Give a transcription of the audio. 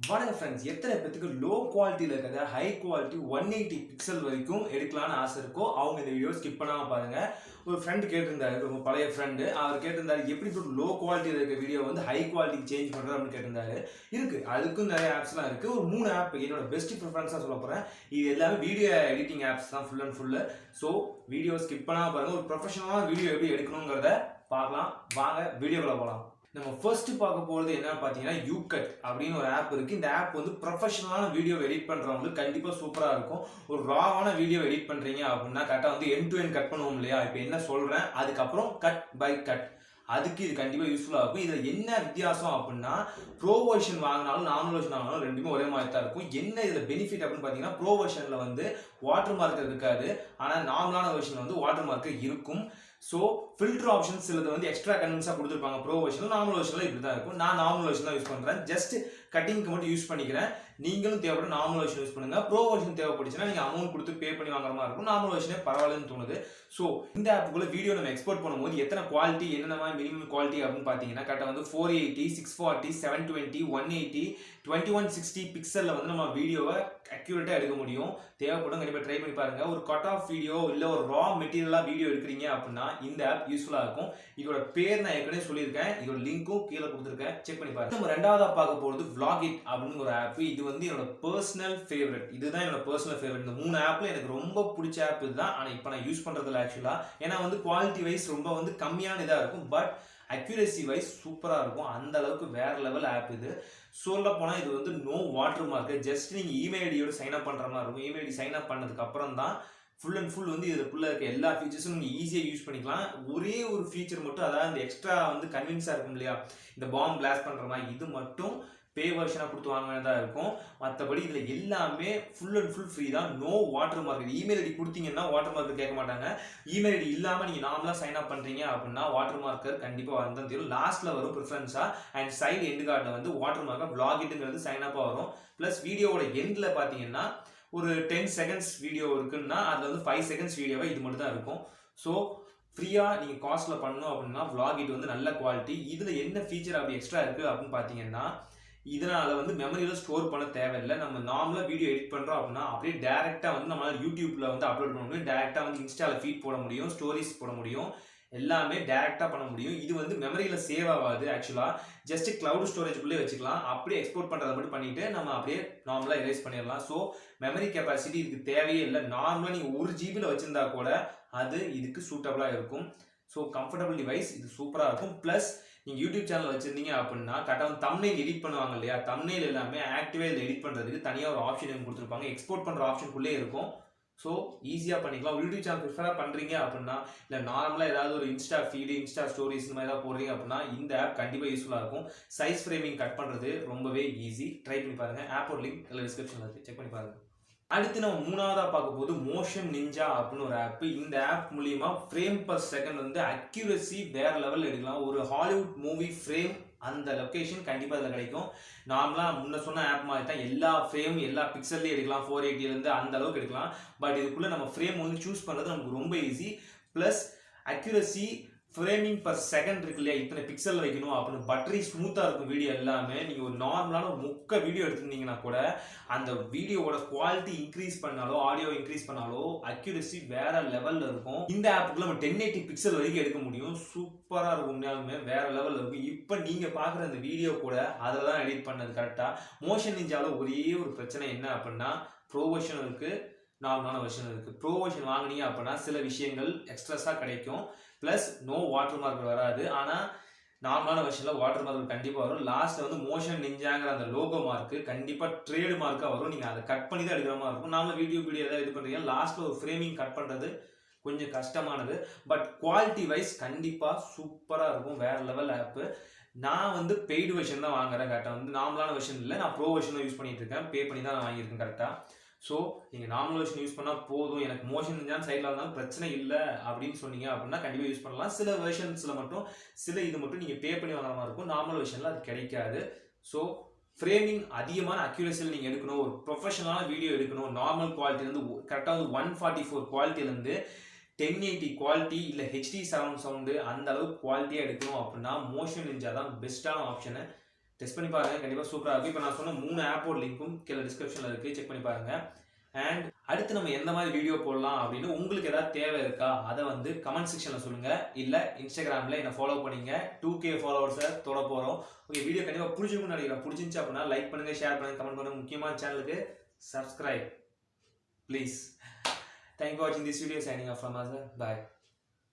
வணக்கம் ஃப்ரெண்ட்ஸ், எத்தனை பேருக்கு லோ குவாலிட்டியில் இருக்கிறத ஹை குவாலிட்டி 180 பிக்சல் வரைக்கும் எடுக்கலான்னு ஆசை இருக்கோ அவங்க இந்த வீடியோ ஸ்கிப் பண்ணாமல் பாருங்க. ஒரு ஃப்ரெண்ட் கேட்டிருந்தாரு, ரொம்ப பழைய ஃப்ரெண்டு. அவர் கேட்டிருந்தாரு, எப்படி லோ குவாலிட்டியில் இருக்க வீடியோ வந்து ஹை குவாலிட்டிக்கு சேஞ்ச் பண்ணுறது அப்படின்னு கேட்டிருந்தாரு. இருக்கு, அதுக்கும் நிறைய ஆப்ஸ்லாம் இருக்கு. ஒரு 3 ஆப் என்னோட பெஸ்ட் ப்ரிஃபரன்ஸாக சொல்ல போகிறேன். இது எல்லாமே வீடியோ எடிட்டிங் ஆப்ஸ் தான் full and full. So video skip பண்ணாமல் பாருங்க. ஒரு ப்ரொஃபஷனலான வீடியோ எப்படி எடுக்கணுங்கிறத பார்க்கலாம். வாங்க வீடியோக்குள்ள போகலாம். நம்ம ஃபர்ஸ்ட் பார்க்க போகிறது என்னன்னு பார்த்தீங்கன்னா, யூகட் அப்படின்னு ஒரு ஆப் இருக்குது. இந்த ஆப் வந்து ப்ரொஃபஷனலான வீடியோ எடிட் பண்ணுறவங்களுக்கு கண்டிப்பாக சூப்பராக இருக்கும். ஒரு ராவான வீடியோ எடிட் பண்ணுறீங்க அப்படின்னா கரெக்டாக வந்து எண்ட் டு எண்ட் கட் பண்ணுவோம் இல்லையா? இப்போ என்ன சொல்கிறேன், அதுக்கப்புறம் கட் பை கட், அதுக்கு இது கண்டிப்பாக யூஸ்ஃபுல்லாக இருக்கும். இதில் என்ன வித்தியாசம் அப்படின்னா, ப்ரோ வெர்ஷன் வாங்கினாலும் நார்மல் வெர்ஷன் வாங்கினாலும் ரெண்டுமே ஒரே மாதிரி தான் இருக்கும். என்ன இதில் பெனிஃபிட் அப்படின்னு பார்த்தீங்கன்னா, ப்ரோ வெர்ஷனில் வந்து வாட்டர் மார்க் இருக்காது, ஆனால் நார்மலான வெர்ஷன் வந்து வாட்டர் மார்க் இருக்கும். ஸோ ஃபில்டர் ஆப்ஷன்ஸ் சிலது வந்து எக்ஸ்ட்ரா கன்வீன்ஸாக கொடுத்துருப்பாங்க. ப்ரோ வெர்ஷனில், நார்மல் வெர்ஷனில் இப்படி தான் இருக்கும். நான் நார்மல் வெர்ஷன் தான் யூஸ் பண்ணுறேன். ஜஸ்ட் கட்டிங்க்கு மட்டும் யூஸ் பண்ணிக்கிறேன். நீங்களும் தேவைப்பட நார்மல் வெர்ஷன் யூஸ் பண்ணுங்க. ப்ரோ வெர்ஷன் தேவைப்பட்டுச்சுன்னா நீங்கள் அமௌண்ட் கொடுத்து பே பண்ணி வாங்குற மாதிரி இருக்கும். நார்மல் வெர்ஷனே பரவாயில்லன்னு தோணுது. ஸோ இந்த ஆப்புக்குள்ள வீடியோ நம்ம எக்ஸ்போர்ட் பண்ணும்போது எத்தனை குவாலிட்டி, என்னென்ன மாதிரி மினிமம் குவாலிட்டி அப்படின்னு பார்த்தீங்கன்னா, கரெக்டாக வந்து 480, 640, 720, 180, 2160 பிக்சலில் வந்து நம்ம வீடியோவை அக்யூரேட்டாக எடுக்க முடியும். தேவைப்படும், கண்டிப்பாக ட்ரை பண்ணி பாருங்க. ஒரு கட் ஆஃப் வீடியோ இல்லை ஒரு ரா மெட்டீரியலாக வீடியோ எடுக்கிறீங்க அப்படின்னா இந்த ஆப் யூஸ்ஃபுல்லாக இருக்கும். இதோட பேர் நான் ஏற்கனவே சொல்லியிருக்கேன், இதோட லிங்க்கும் கீழே கொடுத்துருக்கேன், செக் பண்ணி பாருங்க. நம்ம ரெண்டாவதாக பார்க்க போகிறது Vlogit அப்படின்னு ஒரு ஆப். இது வந்து என்னோட பர்சனல் ஃபேவரட். இதுதான் என்னோட பர்சனல் ஃபேவரட். இந்த 3 ஆப்ல எனக்கு ரொம்ப பிடிச்ச ஆப் இதுதான். ஆனால் இப்போ நான் யூஸ் பண்ணுறதில்ல ஆக்சுவலாக. ஏன்னா வந்து குவாலிட்டி வைஸ் ரொம்ப வந்து கம்மியான இதாக இருக்கும், பட் அக்யூரேசி வைஸ் சூப்பராக இருக்கும். அந்த அளவுக்கு வேற லெவல் ஆப் இது. சொல்ல போனால் இது வந்து நோ வாட்டர் மார்க்கு. ஜஸ்ட் நீங்கள் இமெயில் ஐடியோட சைன் அப் பண்ணுற மாதிரி இருக்கும். இமெயில் ஐடி சைன் அப் பண்ணதுக்கு அப்புறம் தான் ஃபுல் அண்ட் ஃபுல் வந்து இதுக்குள்ள இருக்க எல்லா ஃபீச்சர்ஸும் நீங்கள் ஈஸியாக யூஸ் பண்ணிக்கலாம். ஒரே ஒரு ஃபீச்சர் மட்டும், அதாவது இந்த எக்ஸ்ட்ரா வந்து கன்வீன்ஸாக இருக்கும் இல்லையா, இந்த பாம் பிளாஸ்ட் பண்ணுற மாதிரி, இது மட்டும் பே வெர்ஷனாக கொடுத்து வாங்கினதாக இருக்கும். மற்றபடி இதில் எல்லாமே ஃபுல் அண்ட் ஃபுல் ஃப்ரீ தான். No watermark. Email ID கொடுத்தீங்கன்னா வாட்டர் மார்க் கேட்க மாட்டாங்க. இமெயில் ஐடி இல்லாமல் நீங்கள் நார்மலாக சைன் அப் பண்ணுறீங்க அப்படின்னா வாட்டர் மார்க்கர் கண்டிப்பாக வரதான் தெரியும். லாஸ்ட்டில் வரும் ப்ரிஃபரன்ஸாக. அண்ட் சைடு எண்டு கார்டில் வந்து வாட்டர் மார்க்காக Vlogitங்கிறது சைன் அப்பாக வரும். ப்ளஸ் வீடியோவோட எண்டில் பார்த்தீங்கன்னா ஒரு 10 செகண்ட்ஸ் வீடியோ இருக்குன்னா அதில் வந்து 5 செகண்ட்ஸ் வீடியோவாக இது மட்டும் தான் இருக்கும். ஸோ ஃப்ரீயாக நீங்கள் காஸ்ட்டில் பண்ணணும் அப்படின்னா Vlogit வந்து நல்ல குவாலிட்டி. இதில் என்ன ஃபீச்சர் அப்படி எக்ஸ்ட்ரா இருக்குது அப்படின்னு பார்த்தீங்கன்னா, இதனால் வந்து மெமரியில் ஸ்டோர் பண்ண தேவையில்லை. நம்ம நார்மலாக வீடியோ எடிட் பண்ணுறோம் அப்படின்னா அப்படியே டேரெக்டாக வந்து நம்மளால் யூடியூப்பில் வந்து அப்லோட் பண்ண முடியும். டேரெக்டாக வந்து இன்ஸ்டாவில் ஃபீட் போட முடியும், ஸ்டோரிஸ் போட முடியும், எல்லாமே டேரெக்டாக பண்ண முடியும். இது வந்து மெமரியில் சேவ் ஆகாது ஆக்சுவலாக. ஜஸ்ட் கிளவுட் ஸ்டோரேஜ்குள்ளே வச்சுக்கலாம். அப்படியே எக்ஸ்போர்ட் பண்ணுறதை மட்டும் பண்ணிவிட்டு நம்ம அப்படியே நார்மலாக எரேஸ் பண்ணிடலாம். ஸோ மெமரி கெப்பாசிட்டி இதுக்கு தேவையே இல்லை. நார்மலாக நீங்கள் 1 ஜிபியில் வச்சுருந்தா கூட அது இதுக்கு சூட்டபுளாக இருக்கும். ஸோ கம்ஃபர்டபுள் டிவைஸ், இது சூப்பராக இருக்கும். ப்ளஸ் நீங்கள் யூடியூப் சேனல் வச்சுருந்தீங்க அப்படின்னா கரெக்டாக வந்து தம்ப்நெயில் எடிட் பண்ணுவாங்க இல்லையா, தம்ப்நெயில் எல்லாமே ஆக்டிவாக இதில் எடிட் பண்ணுறதுக்கு தனியாக ஒரு ஆப்ஷன் கொடுத்துருப்பாங்க. எக்ஸ்போர்ட் பண்ணுற ஆப்ஷனுக்குள்ளே இருக்கும். ஸோ ஈஸியாக பண்ணிக்கலாம். யூடியூப் சேனல் ப்ரிஃபராக பண்ணுறீங்க அப்படின்னா, இல்லை நார்மலாக ஏதாவது ஒரு இன்ஸ்டா ஃபீடு, இன்ஸ்டா ஸ்டோரிஸ் இந்த மாதிரி ஏதாவது போடுறீங்க அப்படின்னா இந்த ஆப் கண்டிப்பாக யூஸ்ஃபுல்லாக இருக்கும். சைஸ் ஃப்ரேமிங் கட் பண்ணுறது ரொம்பவே ஈஸி. ட்ரை பண்ணி பாருங்கள். ஆப்போட லிங்க் இல்லை டிஸ்கிரிப்ஷனில் இருக்குது, செக் பண்ணி பாருங்கள். அடுத்து நம்ம 3ஆவதாக பார்க்க போது மோஷன் நிஞ்சா அப்படின்னு ஒரு ஆப். இந்த ஆப் மூலியமா ஃப்ரேம் பர் செகண்ட் வந்து அக்யூரசி வேற லெவல் எடுக்கலாம். ஒரு ஹாலிவுட் மூவி ஃப்ரேம் அந்த லொக்கேஷன் கண்டிப்பாக அதில் கிடைக்கும். நார்மலாக முன்ன சொன்ன ஆப் மாதிரி தான் எல்லா ஃப்ரேம் எல்லா பிக்சல்லையும் எடுக்கலாம். 480லேருந்து அந்த அளவுக்கு எடுக்கலாம். பட் இதுக்குள்ளே நம்ம ஃப்ரேம் வந்து சூஸ் பண்ணுறது நமக்கு ரொம்ப easy. Plus accuracy, framing per second இருக்கு இல்லையா, இத்தனை பிக்சல் வைக்கணும் அப்படின்னு பட்டரி ஸ்மூத்தாக இருக்கும் வீடியோ எல்லாமே. நீங்கள் ஒரு நார்மலான மொக்க வீடியோ எடுத்துருந்தீங்கன்னா கூட அந்த வீடியோவோட குவாலிட்டி இன்க்ரீஸ் பண்ணாலோ ஆடியோ இன்க்ரீஸ் பண்ணாலோ அக்யூரசி வேற லெவலில் இருக்கும். இந்த ஆப்புக்குள்ள நம்ம 1080 பிக்சல் வரைக்கும் எடுக்க முடியும். சூப்பராக இருக்கும், உண்மையாலுமே வேற லெவலில் இருக்கும். இப்போ நீங்கள் பார்க்குற அந்த வீடியோ கூட அதில் தான் எடிட் பண்ணது கரெக்டாக. மோஷன் நிஞ்சாவில் ஒரே ஒரு பிரச்சனை என்ன அப்படின்னா, ப்ரோ வெர்ஷன் இருக்குது, நார்மலான வெர்ஷன் இருக்குது. ப்ரோ வெர்ஷன் வாங்கினீங்க அப்படின்னா சில விஷயங்கள் எக்ஸ்ட்ராஸாக கிடைக்கும். ப்ளஸ் நோ வாட்டர் மார்க் வராது. ஆனால் நார்மலான வெர்ஷனில் வாட்டர் மார்க் கண்டிப்பாக வரும். லாஸ்ட்டில் வந்து மோஷன் நிஞ்சாங்கிற அந்த லோகோ மார்க்கு கண்டிப்பாக ட்ரேடு மார்க்காக வரும். நீங்கள் அதை கட் பண்ணி தான் எடுக்கிற மாதிரி இருக்கும். நார்மலாக வீடியோ ஏதாவது இது பண்ணுறீங்க, லாஸ்ட்டில் ஒரு ஃப்ரேமிங் கட் பண்ணுறது கொஞ்சம் கஷ்டமானது. பட் குவாலிட்டி வைஸ் கண்டிப்பாக சூப்பராக இருக்கும். வேறு லெவல் ஆப்பு. நான் வந்து பெய்டு வெர்ஷன் தான் வாங்குறேன் கரெக்டாக. வந்து நார்மலான வெர்ஷன் இல்லை, நான் ப்ரோ வெர்ஷன் தான் யூஸ் பண்ணிட்டு இருக்கேன். பே பண்ணி தான் நான் வாங்கியிருக்கேன் கரெக்டாக. ஸோ நீங்கள் நார்மல் வெர்ஷன் யூஸ் பண்ணால் போதும், எனக்கு மோஷன் நிஞ்சான்னு சைடில் இருந்தாலும் பிரச்சனை இல்லை அப்படின்னு சொன்னீங்க அப்படின்னா கண்டிப்பாக யூஸ் பண்ணலாம். சில வெர்ஷன்ஸில் மட்டும் இது மட்டும் நீங்கள் பே பண்ணி வாங்குற மாதிரி இருக்கும். நார்மல் வெர்ஷனில் அது கிடைக்காது. ஸோ ஃப்ரேமிங் அதிகமான அக்யூரேசியில் நீங்கள் எடுக்கணும், ஒரு ப்ரொஃபஷனலான வீடியோ எடுக்கணும், நார்மல் குவாலிட்டிலேருந்து கரெக்டாக வந்து 144 குவாலிட்டிலேருந்து 1080 குவாலிட்டி இல்லை ஹெச்டி சரவுண்ட் சவுண்டு அந்த அளவுக்கு குவாலிட்டியாக எடுக்கணும் அப்படின்னா மோஷன் நிஞ்சா தான் பெஸ்ட்டான ஆப்ஷனு. டெஸ்ட் பண்ணி பாருங்க, கண்டிப்பாக சூப்பராக இருக்கும். இப்போ நான் சொன்ன 3 ஆப்போட லிங்க்கும் கீழே டிஸ்கிரிப்ஷனில் இருக்குது, செக் பண்ணி பாருங்க. அண்ட் அடுத்து நம்ம எந்த மாதிரி வீடியோ போடலாம் அப்படின்னு உங்களுக்கு ஏதாவது தேவை இருக்கா, அதை வந்து கமெண்ட் செக்ஷனில் சொல்லுங்கள். இல்லை இன்ஸ்டாகிராமில் என்னை ஃபாலோ பண்ணிங்க, 2K ஃபாலோவர்ஸை தொட போகிறோம். ஓகே, வீடியோ கண்டிப்பாக பிடிச்சிருக்குன்னு நினைக்கிறேன். பிடிச்சிருந்துச்சு அப்படின்னா லைக் பண்ணுங்கள், ஷேர் பண்ணுங்கள், கமெண்ட் பண்ணுங்கள். முக்கியமான சேனலுக்கு subscribe please. Thank you for வாட்சிங் this video. Signing off from AZAR. Bye.